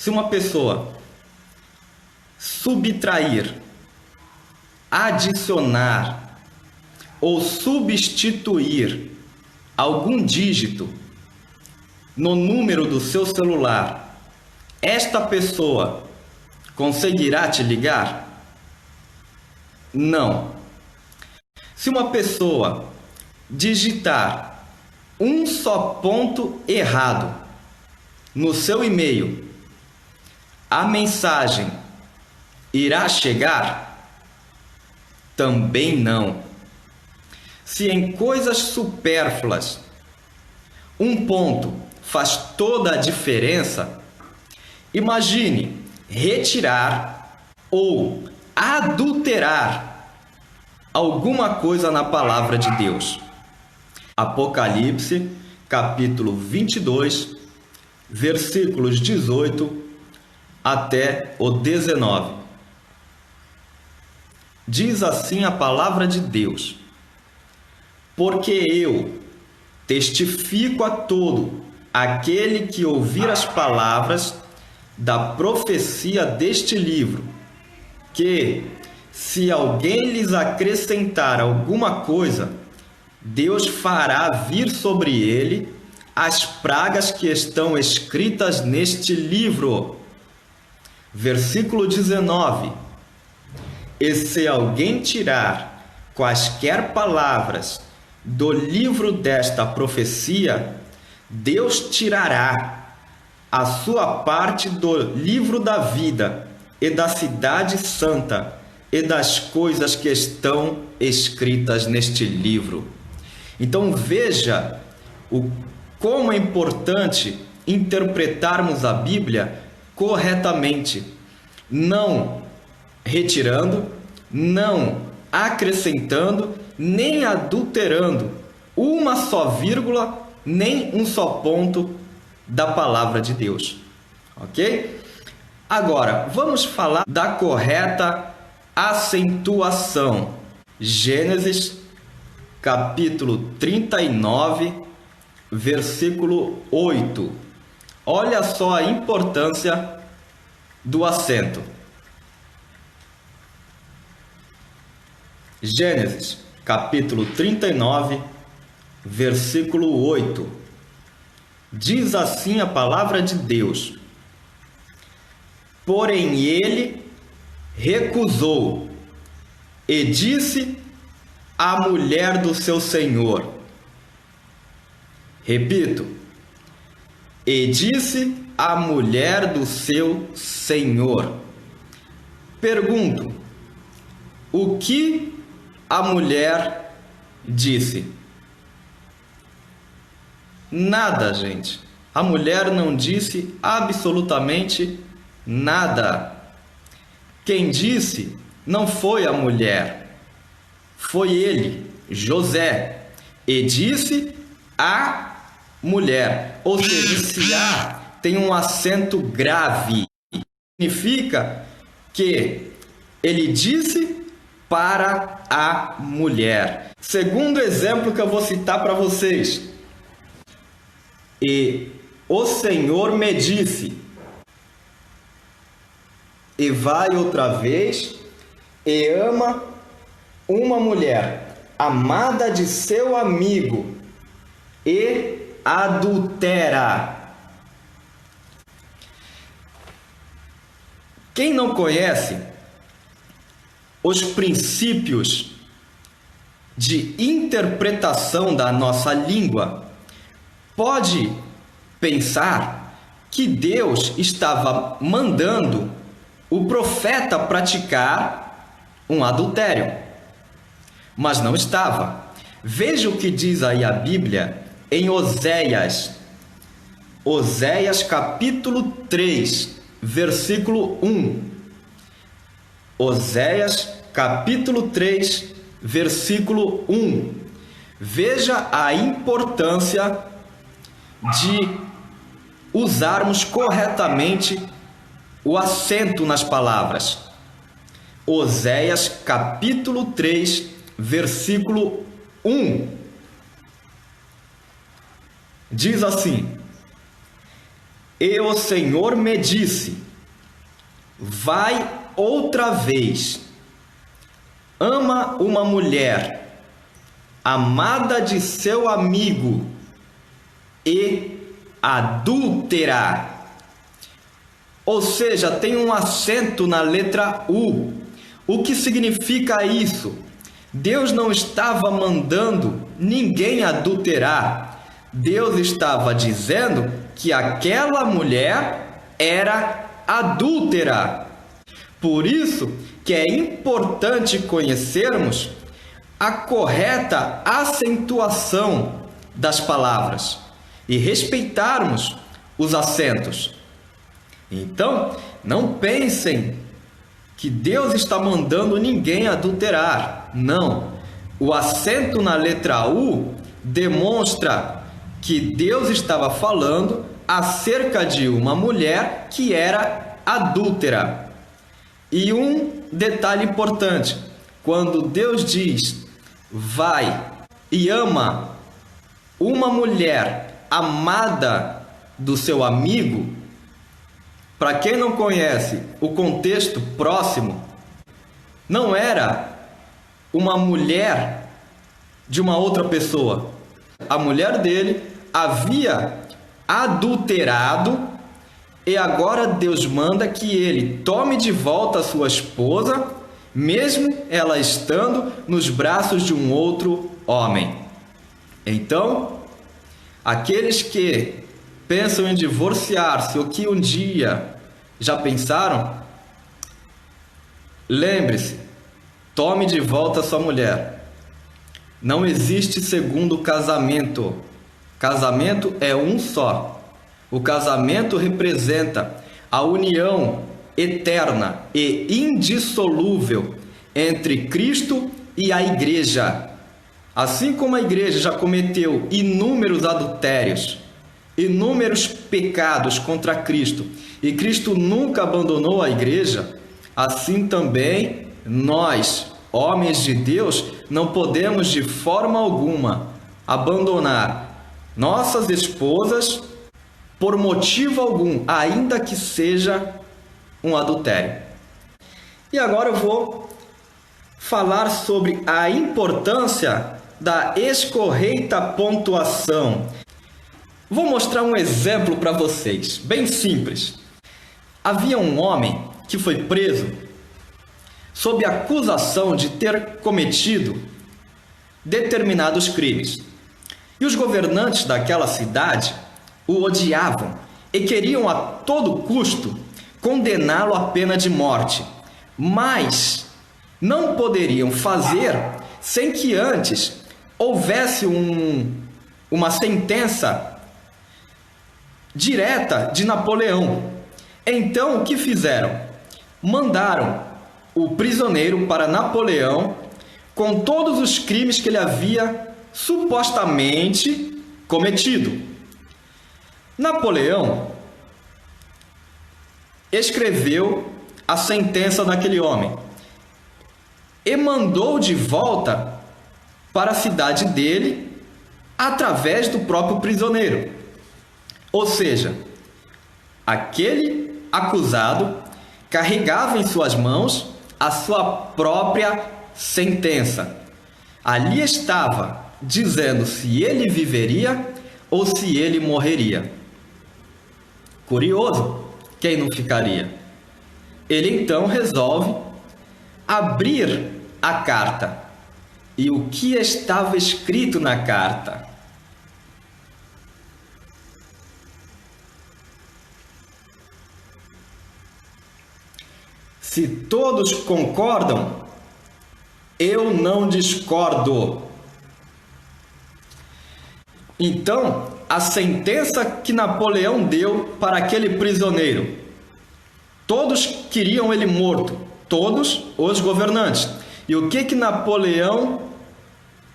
Se uma pessoa subtrair, adicionar ou substituir algum dígito no número do seu celular, esta pessoa conseguirá te ligar? Não. Se uma pessoa digitar um só ponto errado no seu e-mail, a mensagem irá chegar? Também não. Se em coisas supérfluas um ponto faz toda a diferença, imagine retirar ou adulterar alguma coisa na palavra de Deus. Apocalipse, capítulo 22, versículos 18 até o 19. Diz assim a palavra de Deus: porque eu testifico a todo aquele que ouvir as palavras da profecia deste livro, que, se alguém lhes acrescentar alguma coisa, Deus fará vir sobre ele as pragas que estão escritas neste livro. Versículo 19. E se alguém tirar quaisquer palavras do livro desta profecia, Deus tirará a sua parte do livro da vida e da cidade santa e das coisas que estão escritas neste livro. Então veja como é importante interpretarmos a Bíblia corretamente, não retirando, não acrescentando, nem adulterando uma só vírgula, nem um só ponto da palavra de Deus. Ok? Agora, vamos falar da correta acentuação. Gênesis, capítulo 39, versículo 8. Olha só a importância do acento. Gênesis, capítulo 39, versículo 8. Diz assim a palavra de Deus: porém ele recusou e disse à mulher do seu senhor. Repito: e disse à mulher do seu senhor. Pergunto: o que a mulher disse? Nada, gente. A mulher não disse absolutamente nada. Quem disse não foi a mulher, foi ele, José. E disse a mulher. Ou seja, esse A tem um acento grave. Significa que ele disse para a mulher. Segundo exemplo que eu vou citar para vocês: e o Senhor me disse. E vai outra vez e ama uma mulher amada de seu amigo e adultera. Quem não conhece os princípios de interpretação da nossa língua pode pensar que Deus estava mandando o profeta praticar um adultério, mas não estava. Veja o que diz aí a Bíblia em Oséias, capítulo 3, versículo 1. Oséias, capítulo 3, versículo 1. Veja a importância de usarmos corretamente o acento nas palavras. Oséias, capítulo 3, versículo 1. Diz assim: E o Senhor me disse: vai outra vez, ama uma mulher, amada de seu amigo, e adúltera. Ou seja, tem um acento na letra U. O que significa isso? Deus não estava mandando ninguém adulterar. Deus estava dizendo que aquela mulher era adúltera. Por isso que é importante conhecermos a correta acentuação das palavras e respeitarmos os acentos. Então, não pensem que Deus está mandando ninguém adulterar. Não. O acento na letra U demonstra que Deus estava falando acerca de uma mulher que era adúltera. E um detalhe importante: quando Deus diz vai e ama uma mulher amada do seu amigo, para quem não conhece o contexto próximo, não era uma mulher de uma outra pessoa. A mulher dele havia adulterado e agora Deus manda que ele tome de volta a sua esposa, mesmo ela estando nos braços de um outro homem. Então, aqueles que pensam em divorciar-se ou que um dia já pensaram, lembre-se, tome de volta sua mulher. Não existe segundo casamento. Casamento é um só. O casamento representa a união eterna e indissolúvel entre Cristo e a igreja. Assim como a igreja já cometeu inúmeros adultérios, inúmeros pecados contra Cristo, e Cristo nunca abandonou a igreja, assim também nós, homens de Deus, não podemos de forma alguma abandonar nossas esposas por motivo algum, ainda que seja um adultério. E agora eu vou falar sobre a importância da escorreita pontuação. Vou mostrar um exemplo para vocês, bem simples. Havia um homem que foi preso sob acusação de ter cometido determinados crimes. E os governantes daquela cidade o odiavam e queriam a todo custo condená-lo à pena de morte, mas não poderiam fazer sem que antes houvesse uma sentença direta de Napoleão. Então, o que fizeram? Mandaram o prisioneiro para Napoleão com todos os crimes que ele havia supostamente cometido. Napoleão escreveu a sentença daquele homem e mandou de volta para a cidade dele através do próprio prisioneiro. Ou seja, aquele acusado carregava em suas mãos a sua própria sentença. Ali estava dizendo se ele viveria ou se ele morreria. Curioso, quem não ficaria? Ele então resolve abrir a carta. E o que estava escrito na carta? Se todos concordam, eu não discordo. Então, a sentença que Napoleão deu para aquele prisioneiro, todos queriam ele morto, todos os governantes. E o que Napoleão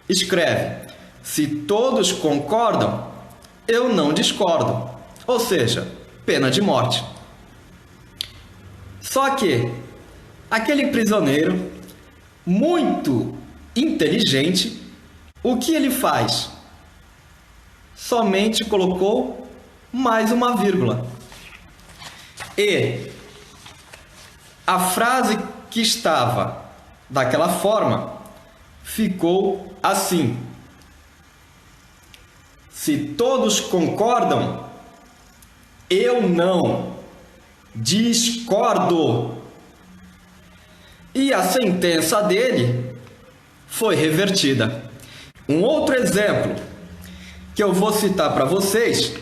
escreve? Se todos concordam, eu não discordo. Ou seja, pena de morte. Só que aquele prisioneiro, muito inteligente, o que ele faz? Somente colocou mais uma vírgula. E a frase que estava daquela forma ficou assim: se todos concordam, eu não, discordo. E a sentença dele foi revertida. Um outro exemplo que eu vou citar para vocês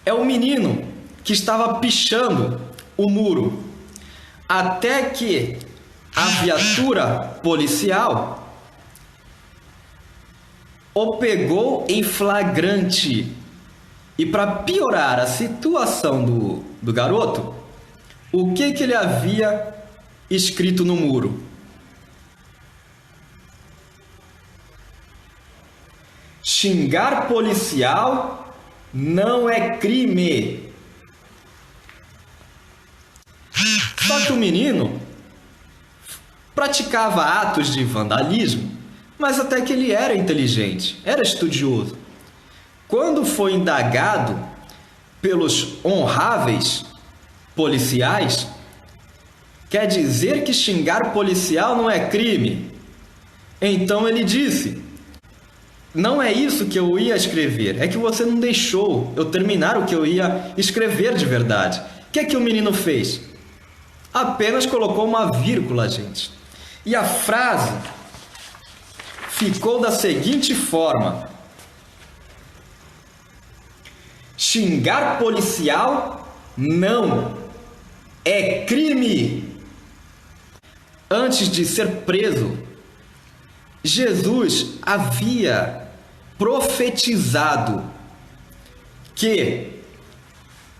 é o menino que estava pichando o muro, até que a viatura policial o pegou em flagrante. E para piorar a situação do garoto, o que ele havia escrito no muro? Xingar policial não é crime. Só que o menino praticava atos de vandalismo, mas até que ele era inteligente, era estudioso. Quando foi indagado pelos honráveis policiais, quer dizer que xingar policial não é crime? Então ele disse: não é isso que eu ia escrever, é que você não deixou eu terminar o que eu ia escrever de verdade. O que é que o menino fez? Apenas colocou uma vírgula, gente. E a frase ficou da seguinte forma: xingar policial não é crime. Antes de ser preso, Jesus havia profetizado que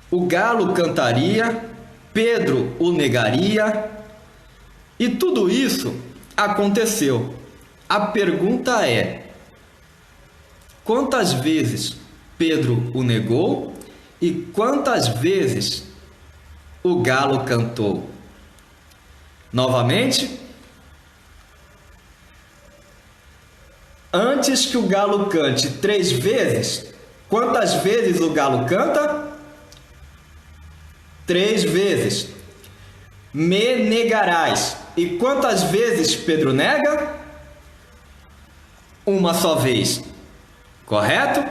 o galo cantaria, Pedro o negaria, e tudo isso aconteceu. A pergunta é: quantas vezes Pedro o negou e quantas vezes o galo cantou? Novamente, antes que o galo cante 3 vezes, quantas vezes o galo canta? 3 vezes. Me negarás. E quantas vezes Pedro nega? Uma só vez. Correto?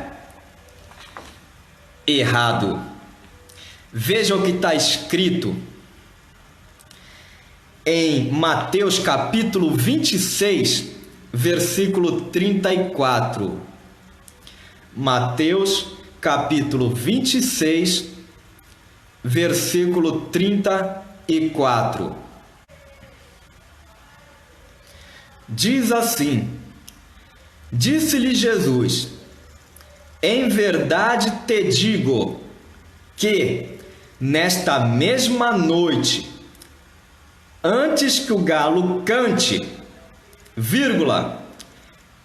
Errado. Veja o que está escrito em Mateus capítulo 26, versículo 34. Mateus capítulo 26, versículo 34. Diz assim: disse-lhe Jesus: em verdade te digo que nesta mesma noite, antes que o galo cante,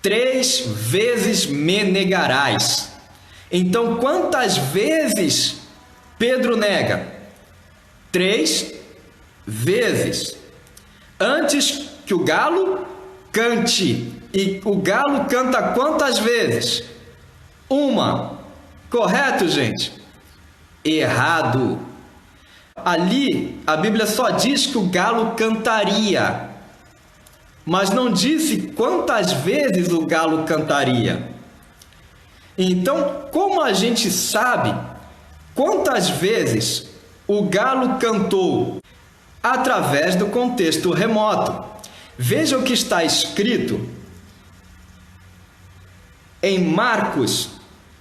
3 vezes me negarás. Então, quantas vezes Pedro nega? 3 vezes. Antes que o galo cante. E o galo canta quantas vezes? 1. Correto, gente? Errado. Ali, a Bíblia só diz que o galo cantaria, mas não disse quantas vezes o galo cantaria. Então, como a gente sabe quantas vezes o galo cantou? Através do contexto remoto. Veja o que está escrito em Marcos,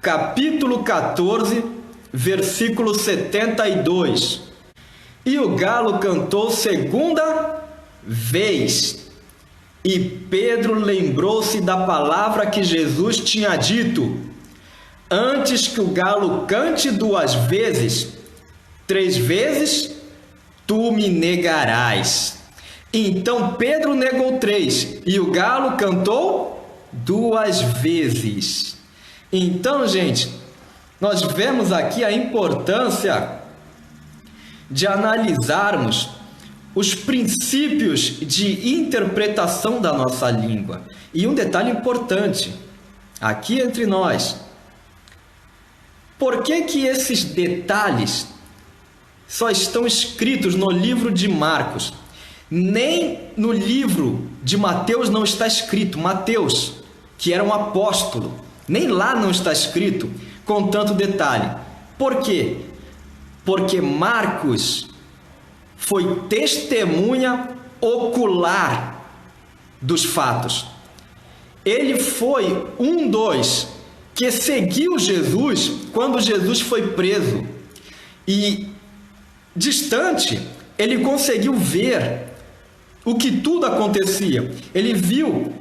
capítulo 14, versículo 72. E o galo cantou 2ª vez. E Pedro lembrou-se da palavra que Jesus tinha dito: antes que o galo cante 2 vezes, 3 vezes, tu me negarás. Então Pedro negou 3 e o galo cantou 2 vezes. Então, gente, nós vemos aqui a importância de analisarmos os princípios de interpretação da nossa língua. E um detalhe importante, aqui entre nós: por que esses detalhes só estão escritos no livro de Marcos. Nem no livro de Mateus não está escrito. Mateus, que era um apóstolo, nem lá não está escrito com tanto detalhe. Por quê? Porque Marcos foi testemunha ocular dos fatos. Ele foi um dos que seguiu Jesus quando Jesus foi preso. E distante, ele conseguiu ver o que tudo acontecia. Ele viu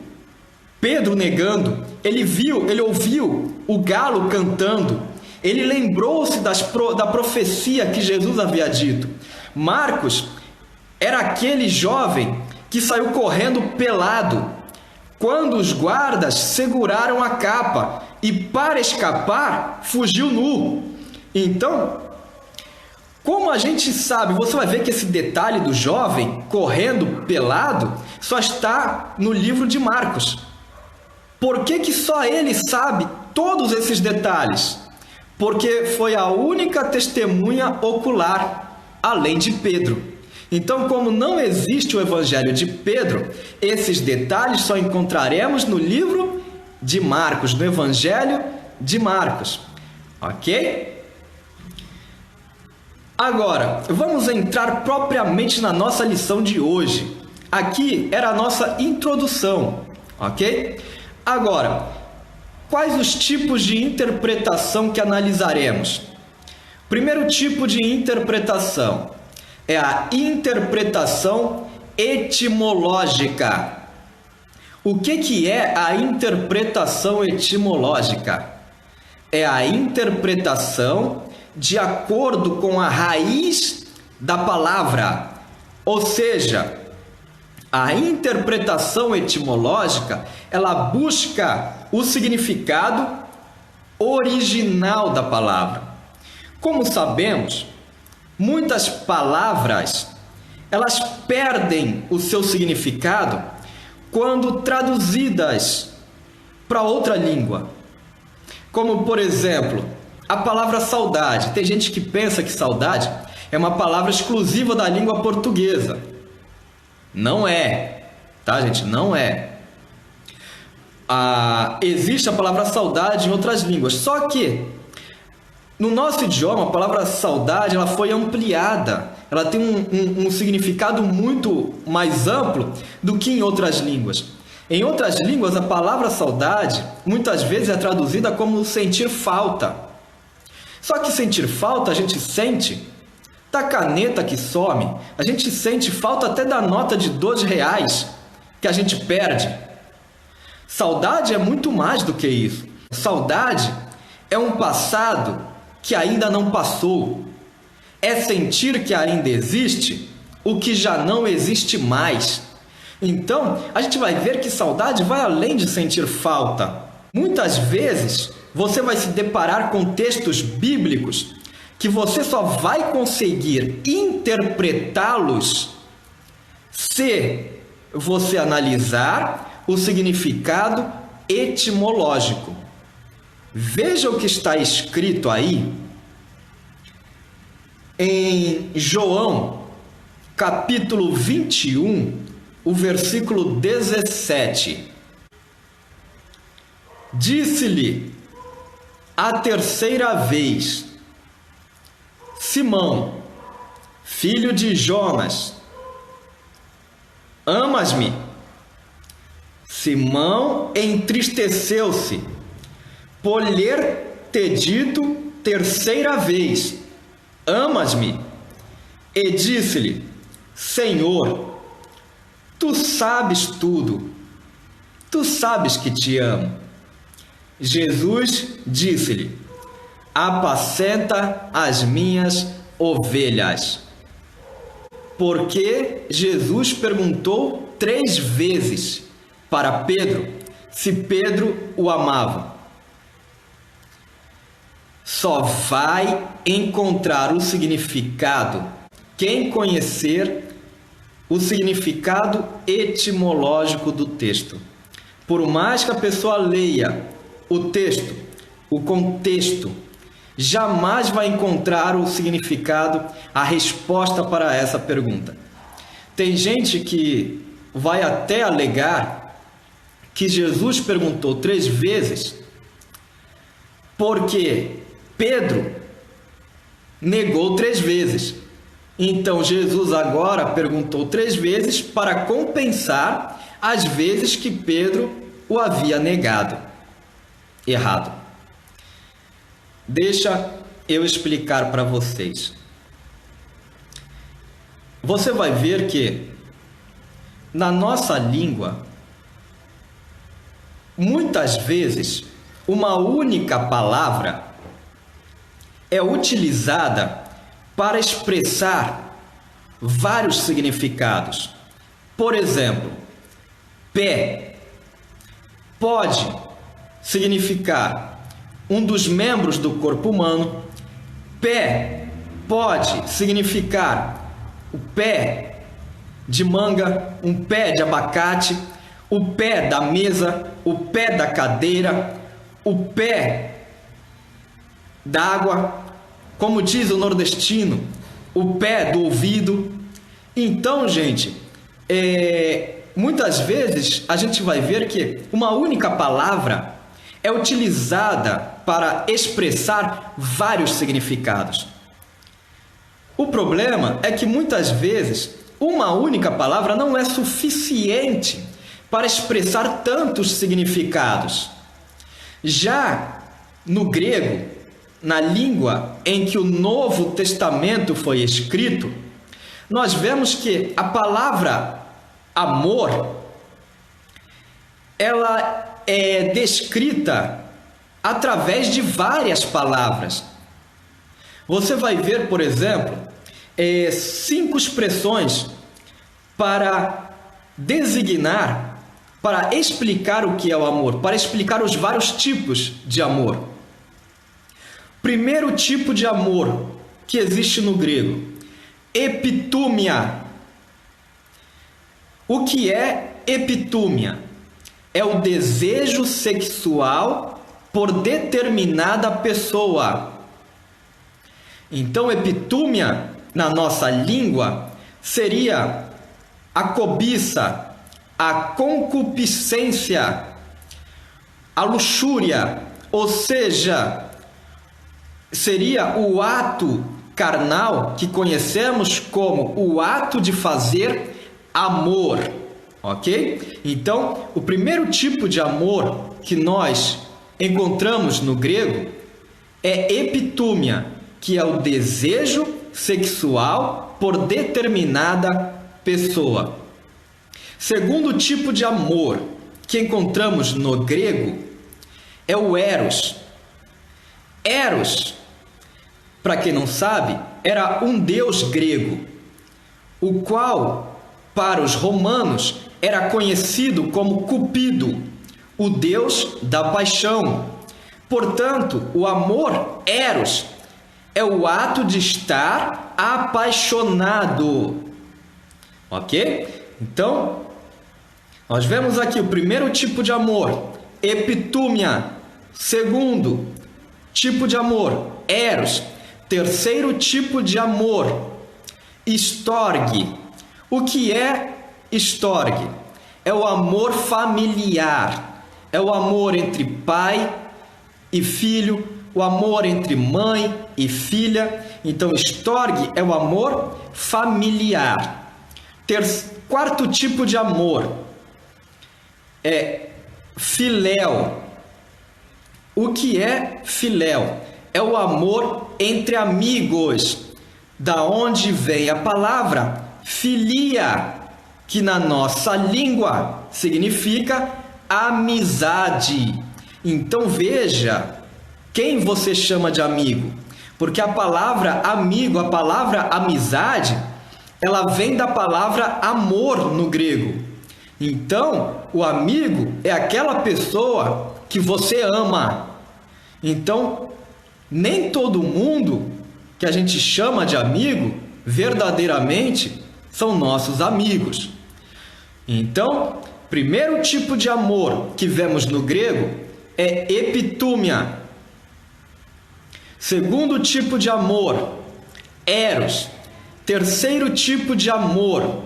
Pedro negando, ele ouviu o galo cantando, ele lembrou-se da profecia que Jesus havia dito. Marcos era aquele jovem que saiu correndo pelado quando os guardas seguraram a capa e, para escapar, fugiu nu. Então, como a gente sabe, você vai ver que esse detalhe do jovem correndo pelado só está no livro de Marcos. Por que só ele sabe todos esses detalhes? Porque foi a única testemunha ocular, além de Pedro. Então, como não existe o Evangelho de Pedro, esses detalhes só encontraremos no livro de Marcos, no Evangelho de Marcos. Ok? Agora, vamos entrar propriamente na nossa lição de hoje. Aqui era a nossa introdução, ok? Agora, quais os tipos de interpretação que analisaremos? Primeiro tipo de interpretação é a interpretação etimológica. O que é a interpretação etimológica? É a interpretação de acordo com a raiz da palavra. Ou seja, a interpretação etimológica, ela busca o significado original da palavra. Como sabemos, muitas palavras, elas perdem o seu significado quando traduzidas para outra língua. Como, por exemplo, a palavra saudade. Tem gente que pensa que saudade é uma palavra exclusiva da língua portuguesa. Não é, tá, gente? Não é. Existe a palavra saudade em outras línguas, só que no nosso idioma, a palavra saudade ela foi ampliada. Ela tem um significado muito mais amplo do que em outras línguas. Em outras línguas, a palavra saudade muitas vezes é traduzida como sentir falta. Só que sentir falta a gente sente da caneta que some, a gente sente falta até da nota de R$2 que a gente perde. Saudade é muito mais do que isso. Saudade é um passado que ainda não passou. É sentir que ainda existe o que já não existe mais. Então, a gente vai ver que saudade vai além de sentir falta. Muitas vezes, você vai se deparar com textos bíblicos que você só vai conseguir interpretá-los se você analisar o significado etimológico. Veja o que está escrito aí em João, capítulo 21, o versículo 17. Disse-lhe a terceira vez: Simão, filho de Jonas, amas-me? Simão entristeceu-se por lhe ter dito terceira vez: amas-me? E disse-lhe: Senhor, tu sabes tudo, tu sabes que te amo. Jesus disse-lhe: apacenta as minhas ovelhas. Porque Jesus perguntou 3 vezes para Pedro se Pedro o amava. Só vai encontrar o significado quem conhecer o significado etimológico do texto. Por mais que a pessoa leia o texto, o contexto, jamais vai encontrar o significado, a resposta para essa pergunta. Tem gente que vai até alegar que Jesus perguntou 3 vezes porque Pedro negou 3 vezes. Então Jesus agora perguntou 3 vezes para compensar as vezes que Pedro o havia negado. Errado. Deixa eu explicar para vocês. Você vai ver que na nossa língua, muitas vezes, uma única palavra é utilizada para expressar vários significados. Por exemplo, pé pode significar um dos membros do corpo humano. Pé pode significar o pé de manga, um pé de abacate, o pé da mesa, o pé da cadeira, o pé d'água, como diz o nordestino, o pé do ouvido. Então, gente, muitas vezes a gente vai ver que uma única palavra é utilizada para expressar vários significados. O problema é que muitas vezes uma única palavra não é suficiente para expressar tantos significados. Já no grego, na língua em que o Novo Testamento foi escrito, nós vemos que a palavra amor, ela é descrita através de várias palavras. Você vai ver, por exemplo, 5 expressões para designar, para explicar o que é o amor, para explicar os vários tipos de amor. Primeiro tipo de amor que existe no grego, epitúmia. O que é epitúmia? É o desejo sexual por determinada pessoa. Então, epitúmia, na nossa língua, seria a cobiça, a concupiscência, a luxúria, ou seja, seria o ato carnal que conhecemos como o ato de fazer amor, ok? Então, o primeiro tipo de amor que nós encontramos no grego é epitúmia, que é o desejo sexual por determinada pessoa. Segundo tipo de amor que encontramos no grego é o eros. Eros, para quem não sabe, era um deus grego, o qual, para os romanos, era conhecido como Cupido, o deus da paixão. Portanto, o amor eros é o ato de estar apaixonado. Ok? Então, nós vemos aqui o primeiro tipo de amor, epitúmia. Segundo tipo de amor, eros. Terceiro tipo de amor, estorge. O que é estorge? É o amor familiar. É o amor entre pai e filho, o amor entre mãe e filha. Então, estorge é o amor familiar. Quarto tipo de amor é filéu. O que é filéu? É o amor entre amigos, da onde vem a palavra filia, que na nossa língua significa amizade. Então veja quem você chama de amigo, porque a palavra amigo, a palavra amizade, ela vem da palavra amor no grego. Então, o amigo é aquela pessoa que você ama. Então, nem todo mundo que a gente chama de amigo, verdadeiramente, são nossos amigos. Então, primeiro tipo de amor que vemos no grego é epitúmia. Segundo tipo de amor, eros. Terceiro tipo de amor,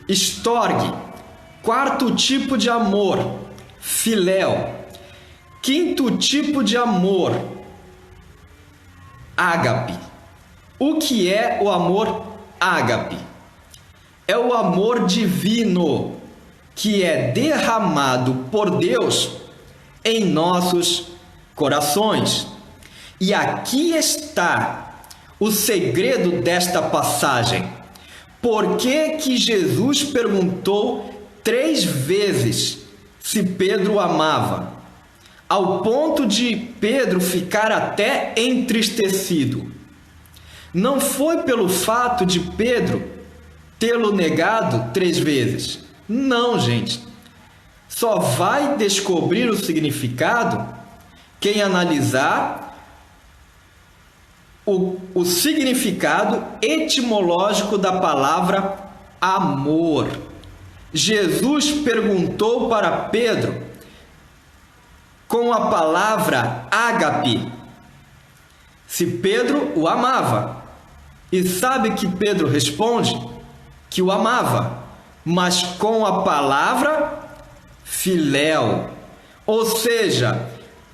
storge. Quarto tipo de amor, filéu. Quinto tipo de amor, ágape. O que é o amor ágape? É o amor divino que é derramado por Deus em nossos corações. E aqui está o segredo desta passagem. Por que que Jesus perguntou 3 vezes se Pedro amava, ao ponto de Pedro ficar até entristecido? Não foi pelo fato de Pedro tê-lo negado 3 vezes. Não, gente. Só vai descobrir o significado quem analisar o significado etimológico da palavra amor. Jesus perguntou para Pedro com a palavra ágape se Pedro o amava. E sabe que Pedro responde que o amava, mas com a palavra filéu. Ou seja,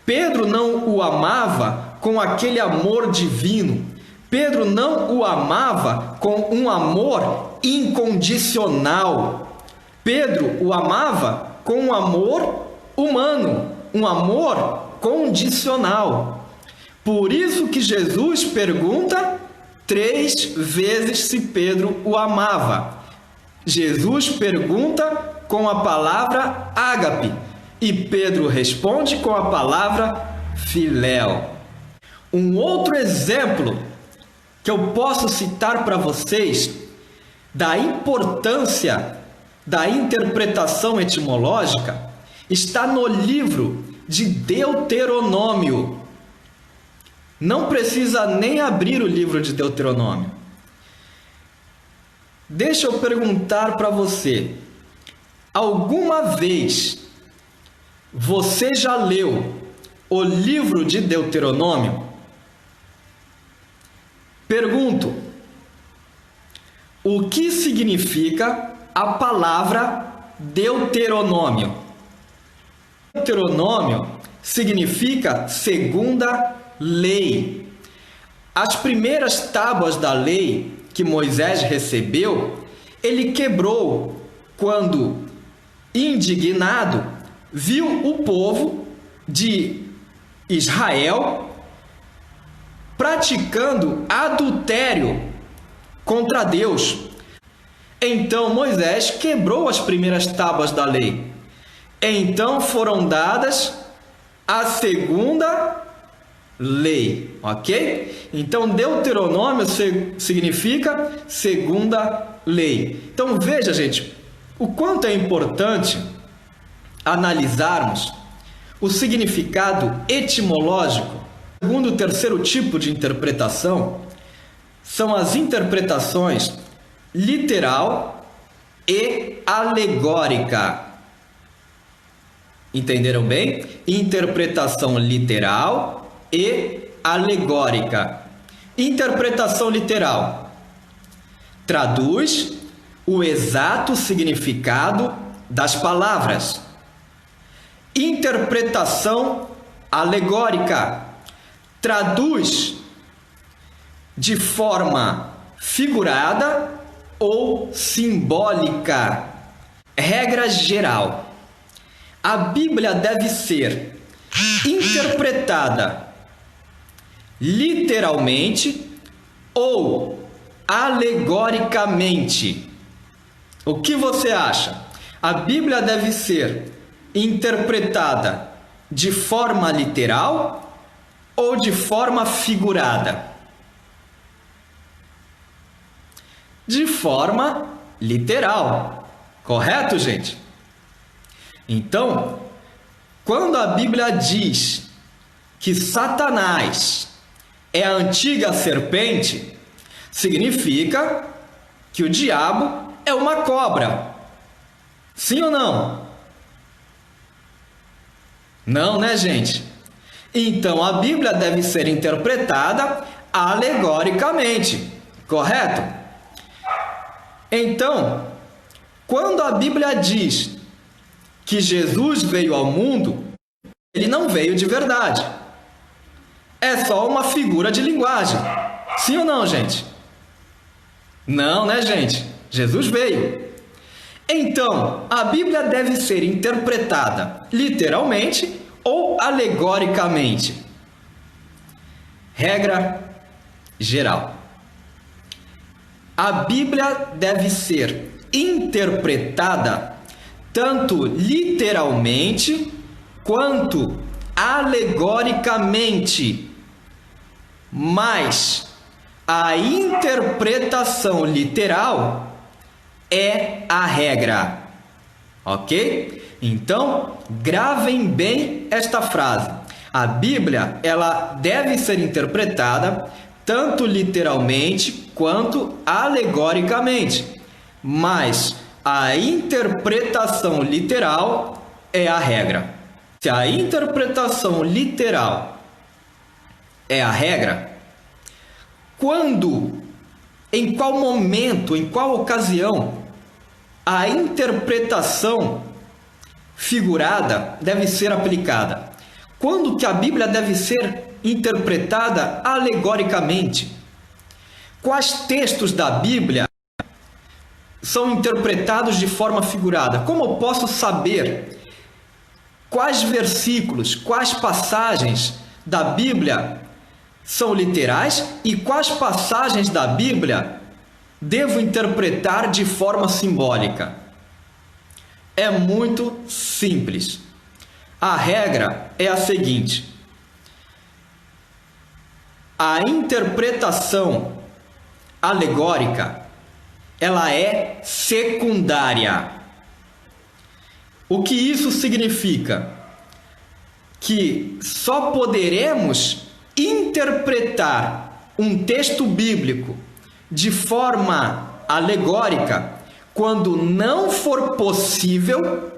Pedro não o amava com aquele amor divino. Pedro não o amava com um amor incondicional. Pedro o amava com um amor humano, um amor condicional. Por isso que Jesus pergunta 3 vezes se Pedro o amava. Jesus pergunta com a palavra ágape e Pedro responde com a palavra filéu. Um outro exemplo que eu posso citar para vocês da importância da interpretação etimológica está no livro de Deuteronômio. Não precisa nem abrir o livro de Deuteronômio. Deixa eu perguntar para você: alguma vez você já leu o livro de Deuteronômio? Pergunto: o que significa a palavra Deuteronômio? Deuteronômio significa segunda lei. As primeiras tábuas da lei que Moisés recebeu, ele quebrou quando, indignado, viu o povo de Israel praticando adultério contra Deus. Então Moisés quebrou as primeiras tábuas da lei. Então foram dadas a segunda lei, ok? Então Deuteronômio significa segunda lei. Então veja, gente, o quanto é importante analisarmos o significado etimológico. Segundo o terceiro tipo de interpretação, são as interpretações literal e alegórica. Entenderam bem? Interpretação literal e alegórica. Interpretação literal traduz o exato significado das palavras. Interpretação alegórica traduz de forma figurada ou simbólica. Regra geral: a Bíblia deve ser interpretada literalmente ou alegoricamente. O que você acha? A Bíblia deve ser interpretada de forma literal ou de forma figurada? De forma literal. Correto, gente? Então, quando a Bíblia diz que Satanás é a antiga serpente, significa que o diabo é uma cobra. Sim ou não? Não, né, gente? Então, a Bíblia deve ser interpretada alegoricamente, correto? Então, quando a Bíblia diz que Jesus veio ao mundo, ele não veio de verdade. É só uma figura de linguagem. Sim ou não, gente? Não, né, gente? Jesus veio. Então, a Bíblia deve ser interpretada literalmente ou alegoricamente. Regra geral. A Bíblia deve ser interpretada tanto literalmente quanto alegoricamente. Mas a interpretação literal é a regra. Ok? Então, gravem bem esta frase. A Bíblia, ela deve ser interpretada tanto literalmente quanto alegoricamente. Mas a interpretação literal é a regra. Se a interpretação literal é a regra, quando, em qual momento, em qual ocasião, a interpretação figurada deve ser aplicada? Quando que a Bíblia deve ser interpretada alegoricamente? Quais textos da Bíblia são interpretados de forma figurada? Como eu posso saber quais versículos, quais passagens da Bíblia são literais e quais passagens da Bíblia devo interpretar de forma simbólica? É muito simples. A regra é a seguinte: a interpretação alegórica, ela é secundária. O que isso significa? Que só poderemos interpretar um texto bíblico de forma alegórica quando não for possível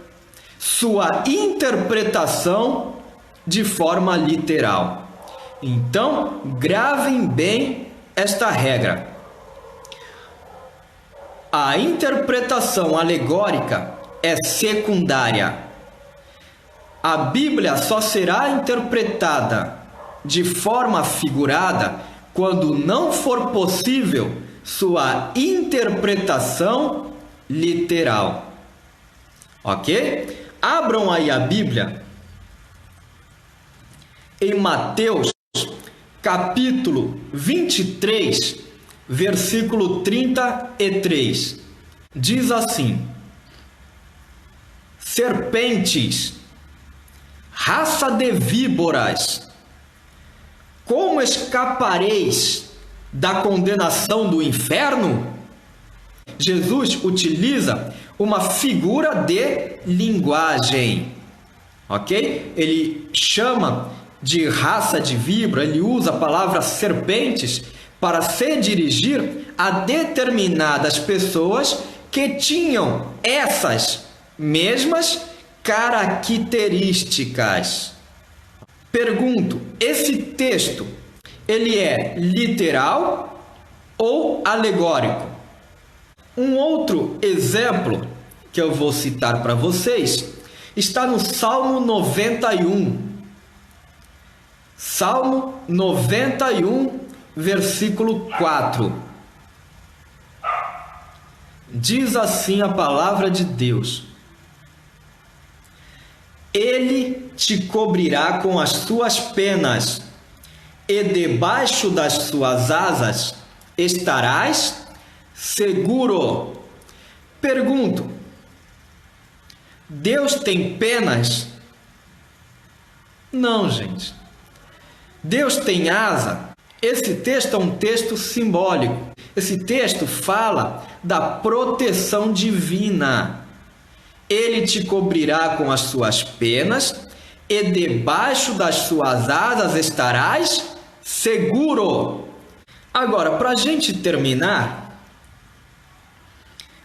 sua interpretação de forma literal. Então, gravem bem esta regra. A interpretação alegórica é secundária. A Bíblia só será interpretada de forma figurada quando não for possível sua interpretação literal. Ok? Abram aí a Bíblia em Mateus, capítulo 23, versículo 33. Diz assim: serpentes, raça de víboras, como escapareis da condenação do inferno? Jesus utiliza uma figura de linguagem, ok? Ele chama de raça de víbora, ele usa a palavra serpentes para se dirigir a determinadas pessoas que tinham essas mesmas características. Pergunto, esse texto, ele é literal ou alegórico? Um outro exemplo que eu vou citar para vocês está no Salmo 91. Salmo 91, versículo 4. Diz assim a palavra de Deus: Ele te cobrirá com as suas penas, e debaixo das suas asas estarás seguro. Pergunto: Deus tem penas? Não, gente. Deus tem asa? Esse texto é um texto simbólico. Esse texto fala da proteção divina. Ele te cobrirá com as suas penas, e debaixo das suas asas estarás seguro. Agora, para a gente terminar,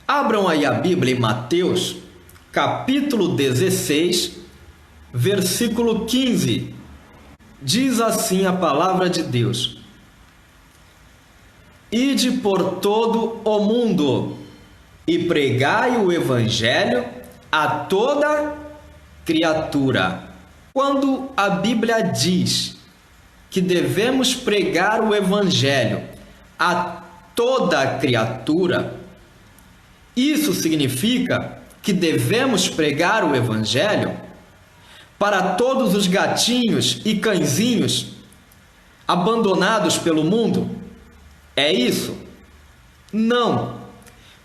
abram aí a Bíblia em Mateus, capítulo 16, versículo 15. Diz assim a palavra de Deus: Ide por todo o mundo e pregai o evangelho a toda criatura. Quando a Bíblia diz que devemos pregar o evangelho a toda criatura, isso significa que devemos pregar o evangelho para todos os gatinhos e cãezinhos abandonados pelo mundo? É isso? Não.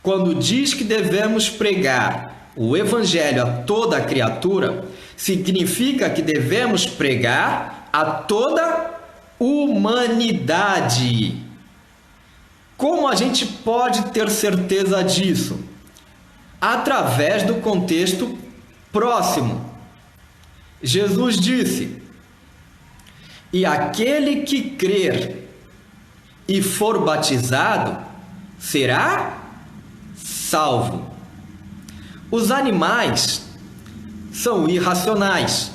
Quando diz que devemos pregar o evangelho a toda criatura, significa que devemos pregar a toda humanidade. Como a gente pode ter certeza disso? Através do contexto próximo. Jesus disse: e aquele que crer e for batizado será salvo. Os animais são irracionais.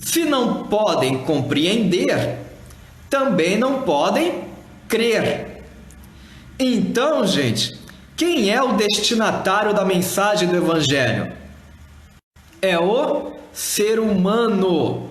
Se não podem compreender, também não podem crer. Então, gente, quem é o destinatário da mensagem do Evangelho? É o ser humano.